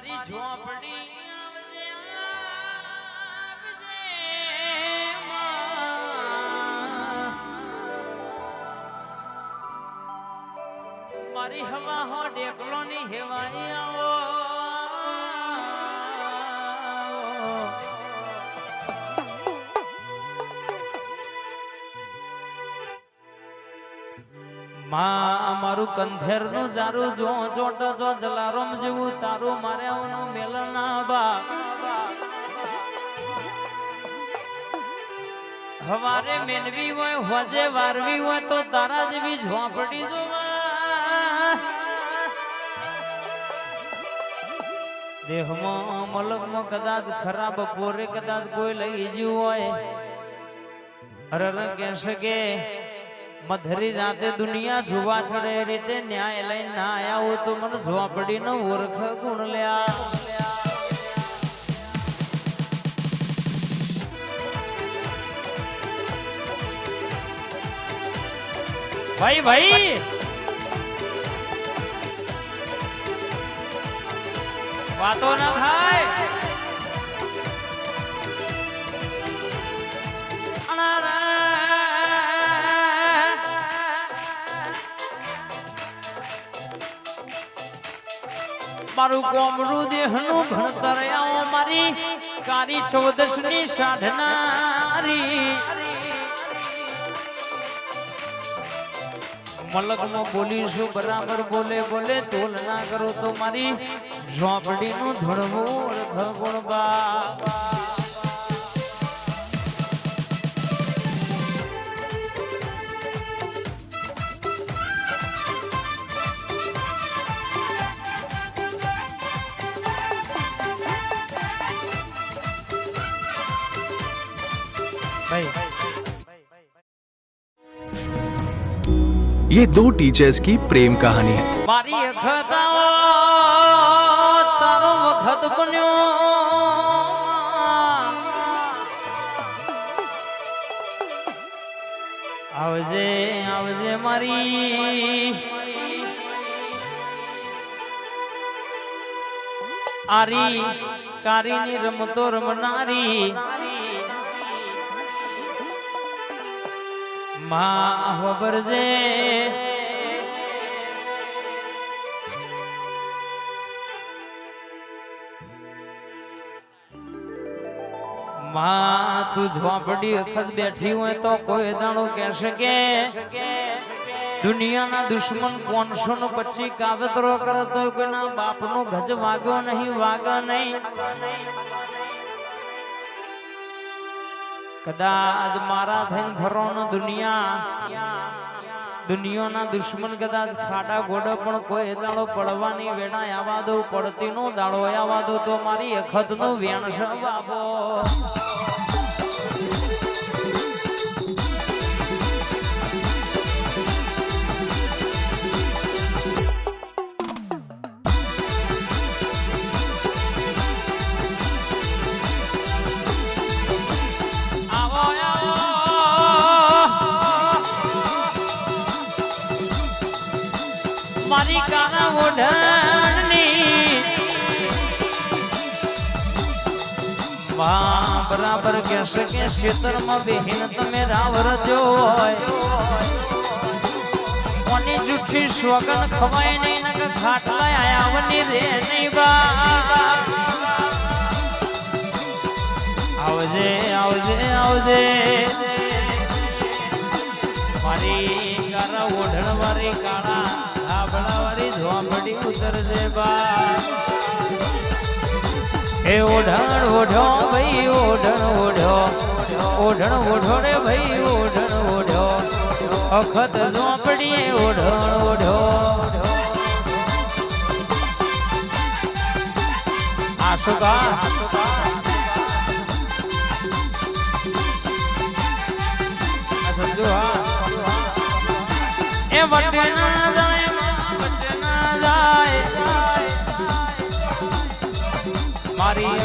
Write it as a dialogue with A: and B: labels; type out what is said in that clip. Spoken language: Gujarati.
A: મારી ઝોપડી આવજે મારી હવા હો ડેકલો ની હેવાઈ આવો માં મારું કંધેર નું જારું જો ચોટ જો જલારામ જેવું તારું માર્યાનું મેલના બા હવારે મેલવી હોય હોજે વારવી હોય તો તારા જેવી ઝોપડી જોવા દેહમાં મલકમાં કદાચ ખરાબ પોરે કદાચ કોઈ લઈ જ્યું હોય હરર કહેશે કે મધરી રાતે દુનિયા જોવા ચડે રીતે ન્યાય લઈને ના આયા હો તો મને ઝોપડી નો ઓળખ ગુણ લ્યા ભાઈ ભાઈ વાતો ના થાય મારું કોમરું દેહનું ભણતર આવો મારી કારી 14 ની સાધનારી મલકમાં બોલીશું બરાબર બોલે બોલે તોલ ના કરો તો મારી ઝોપડીનું ધડવું ભગણબા
B: ये दो टीचर्स की प्रेम कहानी है।
A: मारी अखताओ तारो वखत बन्यो आवजे आवजे मारी आरी कारीनी रमतो रमनारी માં વબરજે માં તું ઝોપડી વખત બેઠી હોય તો કોઈ દાણો કહેશે કે દુનિયાના દુશ્મન 500 પછી કાવતરો કરતો કોઈના બાપનો ગજ વાગ્યો નહીં વાગા નહીં કદાચ મારા થઈને ફરોનો દુનિયાના દુશ્મન કદાચ ખાડા ગોડો પણ કોઈ દાડો પડવાની વેળા આવા દો પડતી નો દાડો આવા દો તો મારી અખત નો વેણસ બાબો મારી કાના ઓઢણની માં બરાબર કહેશે કે ક્ષેત્રમાં બેહીને તમે રાવ રજો હોય કોની જુઠ્ઠી સોગન ખવાય નહીં ને ખાટલા આયાવની રે નહીં બા આવજે આવજે આવજે મારી કાના ઓઢણ વાળી કાળા બળાવારી ઝોપડી ઉતરજે બા એ ઓઢણ ઓઢો ભાઈ ઓઢણ ઓઢો ઓઢણ ઓઢો રે ભાઈ ઓઢણ ઓઢો અખત ઝોપડી ઓઢણ ઓઢો આશુકા સમજો હા એ વટે ના જાય મારી